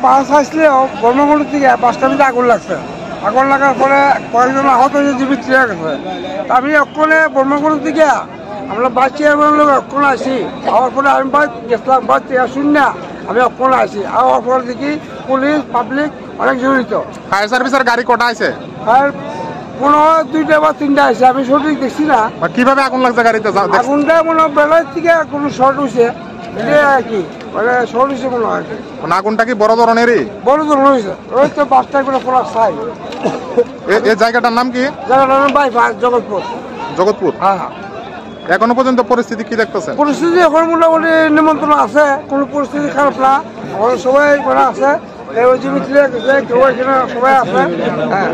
বাস আসলে বর্মগুলো থেকে বাসটার মধ্যে আগুন লাগছে। আগুন লাগার পরে কয়েকজন আহত হয়ে জীবিত ছিঁড়ে গেছে। তা আমি ওখানে বর্মগুলো থেকে আমরা বাচ্চা লোক ওখানে আসি। আবার পরে আমি গেছিলাম বাদ থেকে শূন্য আমি ওখানে আসি। আবার পরে দেখি পুলিশ পাবলিক অনেক জড়িত। ফায়ার সার্ভিসের গাড়ি কটা আছে? আর মনে হয় 2টা বা 3টা আছে, আমি সঠিক দেখছি না। কিভাবে আগুন লাগছে গাড়িতে? আগুনটা মনে হয় বেলার থেকে কোনো শর্ট হয়েছে, এটা আর কি মানে শর্ট হয়েছে মনে হয়। মানে আগুনটা কি বড় ধরনেরই? বড় ধরনের হয়েছে, ওই তো বাসটা করে পড়া চাই। এই জায়গাটার নাম কি? জায়গাটার নাম বাইপাস, জগৎপুর। জগৎপুর। হ্যাঁ। এখনো পর্যন্ত পরিস্থিতি কি দেখতেছেন? পরিস্থিতি এখন মোটামুটি নিমন্ত্রণ আছে, কোনো পরিস্থিতি খারাপ না, এখন সবাই করে আছে। কেউ জীবিত কেউ এখানে সবাই আছে। হ্যাঁ।